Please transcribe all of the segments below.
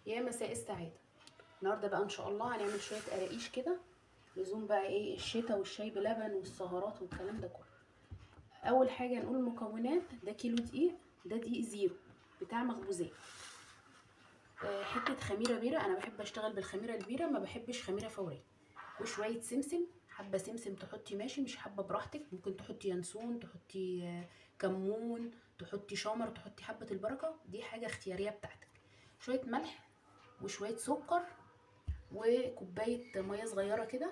يا مساء السعادة. النهارده بقى ان شاء الله هنعمل شوية قراقيش كده، لزوم بقى ايه الشتا والشاي بلبن والسهرات والكلام ده كله. اول حاجة نقول المكونات. ده كيلو دقيق، ده دقيق زيرو بتاع مخبوزات. حتة خميرة بيرة، انا بحب اشتغل بالخميرة البيرة، ما بحبش خميرة فورية. وشوية سمسم، حبة سمسم تحطي ماشي، مش حابة براحتك، ممكن تحطي ينسون، تحطي كمون، تحطي شمر، تحطي حبة البركة، دي حاجة اختيارية بتاعتك. شوية ملح وشوية سكر وكوبايه ميه صغيره كده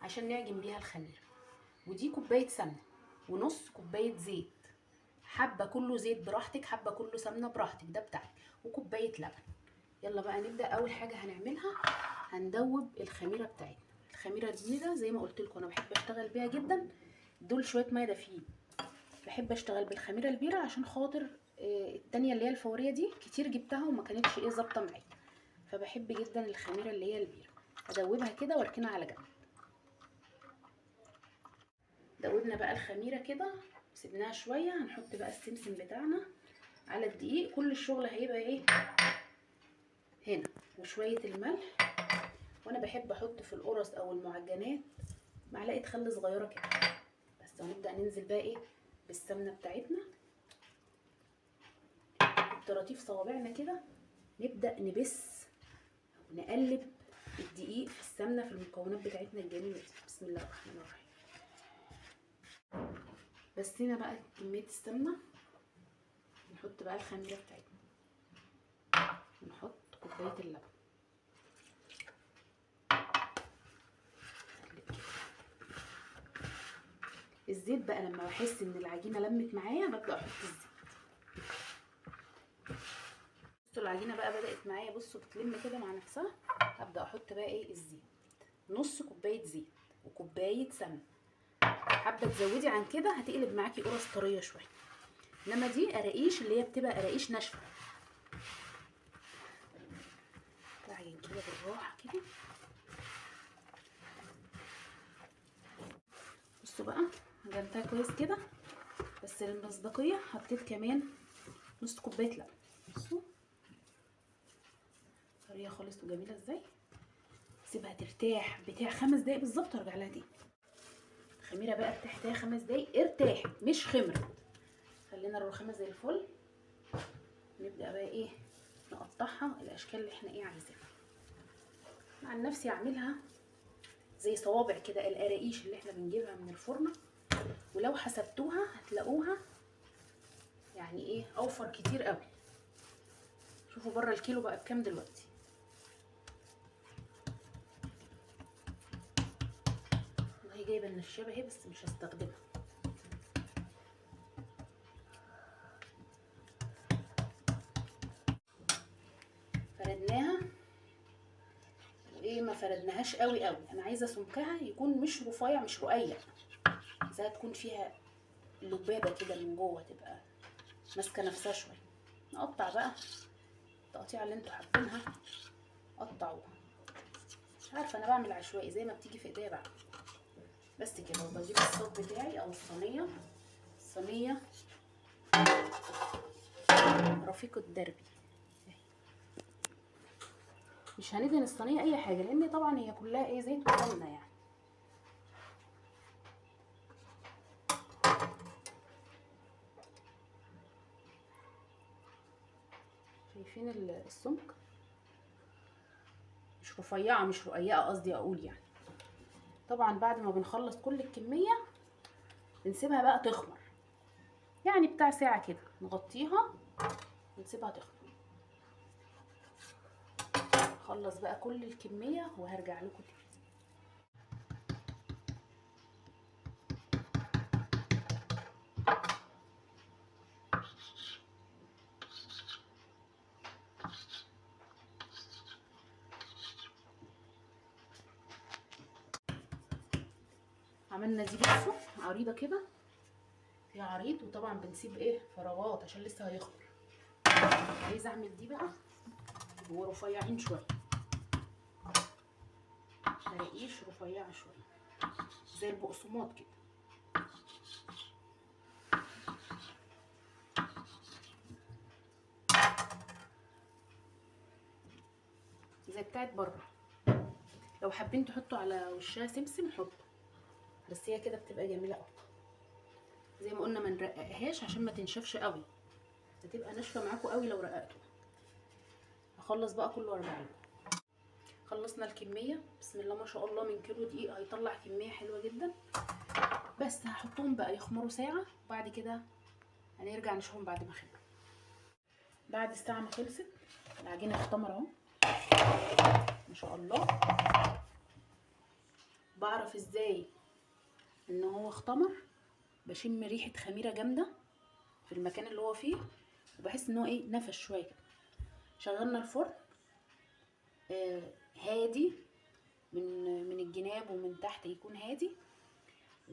عشان نعجن بيها الخميره. ودي كوبايه سمنه ونص كوبايه زيت، حبه كله زيت براحتك، حبه كله سمنه براحتك، ده بتاعك. وكوبايه لبن. يلا بقى نبدا. اول حاجه هنعملها هندوب الخميره بتاعتنا. الخميره البيضه زي ما قلت لكم انا بحب اشتغل بيها جدا. دول شويه ميه دافيين. بحب اشتغل بالخميره البيره عشان خاطر التانية اللي هي الفوريه دي كتير جبتها وما كانتش ظابطه معايا، فبحب جدا الخميره اللي هي البيره. ادوبها كده واركنها على جنب. دوبنا بقى الخميره كده وسيبناها شويه. هنحط بقى السمسم بتاعنا على الدقيق. كل الشغل هيبقى ايه هنا. وشويه الملح، وانا بحب احط في القرص او المعجنات معلقه خل صغيره كده بس. هنبدا ننزل بقى ايه بالسمنه بتاعتنا بطراطيف صوابعنا كده. نبدا نبس ونقلب الدقيق في السمنه في المكونات بتاعتنا الجميله دي. بسم الله الرحمن الرحيم. بس هنا بقى كميه السمنه. نحط بقى الخميره بتاعتنا، نحط كوبايه اللبن، الزيت بقى لما بحس ان العجينه لمت معايا ببدا احط الزيت. بصوا العجينه بقى بدات معايا، بصوا بتلم كده مع نفسها. هبدا احط بقى ايه الزيت، نص كوبايه زيت وكوبايه سمنه. حابه تزودي عن كده هتقلب معاكي قرص طريه شويه، انما دي قراقيش اللي هي بتبقى قراقيش ناشفه. تعجن كده بالراحه كده. بصوا بقى عجنتها كويس كده، بس للمصداقيه حطيت كمان نص كوبايه لبن. بصوا طريه خالص وجميله ازاي. سيبها ترتاح بتاع 5 دقايق بالظبط وارجع لها تاني. الخميره بقى ارتاحتها 5 دقايق، ارتاحت مش خمرت. خلينا الرخامه زي الفل. نبدا بقى ايه نقطعها الاشكال اللي احنا ايه عايزينها. عن نفسي اعملها زي صوابع كده، القراقيش اللي احنا بنجيبها من الفرن. ولو حسبتوها هتلاقوها يعني ايه اوفر كتير قوي. شوفوا بره الكيلو بقى بكام دلوقتي. والله جايبه النشابه اهي بس مش هستخدمها. فردناها وايه ما فردناهاش قوي قوي. انا عايزه سمكها يكون مش رفيع مش رقيق، عايزاها تكون فيها لبابه كده من جوه، تبقى ماسكه نفسها شويه. نقطع بقى التقطيعه اللي انتوا حابينها، قطعوها. مش عارفه انا بعمل عشوائي زي ما بتيجي في ايديا بعمل. بس كده. وبجيب الصاج بتاعي او الصينيه رفيق الدربي. مش هندهن الصينيه اي حاجه لان طبعا هي كلها ايه زيت وسمنه يعني. شايفين السمك مش رفيعه مش رقيقه قصدي اقول يعني. طبعا بعد ما بنخلص كل الكميه بنسيبها بقى تخمر، يعني بتاع ساعه كده نغطيها ونسيبها تخمر. نخلص بقى كل الكميه وهرجع لكم تاني. عملنا دي بصوا عريضه كده، فيها عريض، وطبعا بنسيب ايه فراغات عشان لسه هيخمر. عايزه اعمل دي بقى ورفيعين شويه، ملاقيش رفيعه شويه زي البقسماط كده. زي بتاعت بره. لو حابين تحطوا على وشها سمسم حطوا، بس هي كده بتبقى جميله قوي. زي ما قلنا ما نرققهاش عشان ما تنشفش قوي، هتبقى ناشفه معاكم قوي لو رققتوا. هخلص بقى كله ورا بعض. خلصنا الكميه بسم الله ما شاء الله، من كيلو دقيق هيطلع كميه حلوه جدا. بس هحطهم بقى يخمروا ساعه، وبعد كده هنرجع نشوفهم بعد ما خمروا. بعد الساعه ما خلصت العجينه اختمر اهو ما شاء الله. بعرف ازاي ان هو اختمر؟ بشم ريحه خميره جامده في المكان اللي هو فيه، وبحس ان هو ايه نفش شويه كده. شغلنا الفرن هادي من الجناب ومن تحت يكون هادي،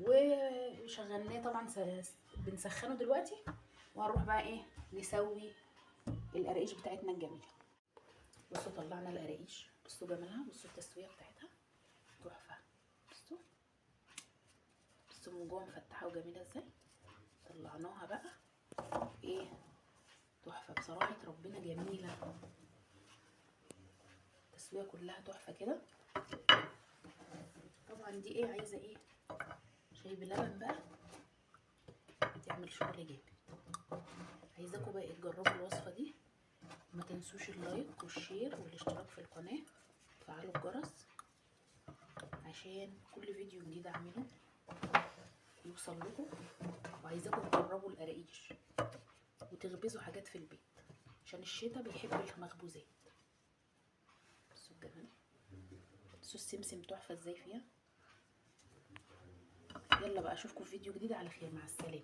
وشغلناه طبعا بنسخنه دلوقتي. وهنروح بقى ايه نسوي القراقيش بتاعتنا الجميله. بصوا طلعنا القراقيش، بصوا جمالها، بصوا التسويه بتاعتها تحفه. بصوا من جوه مفتحه وجميله ازاي. طلعناها بقى ايه تحفه بصراحه، ربنا جميله. التسويه كلها تحفه كده. طبعا دي ايه عايزه ايه شاي بلبن بقى تعمل شغل جامد. عايزاكم بقى تجربوا الوصفه دي، ما تنسوش اللايك والشير والاشتراك في القناه، وتفعلوا الجرس عشان كل فيديو جديد اعمله يوصل لكم. وعايزاكم تجربوا القراقيش وتخبزوا حاجات في البيت عشان الشتا بيحب المخبوزات. بصوا الجمال، بصوا السمسم تحفه ازاي فيها. يلا بقى اشوفكم في فيديو جديد على خير، مع السلامه.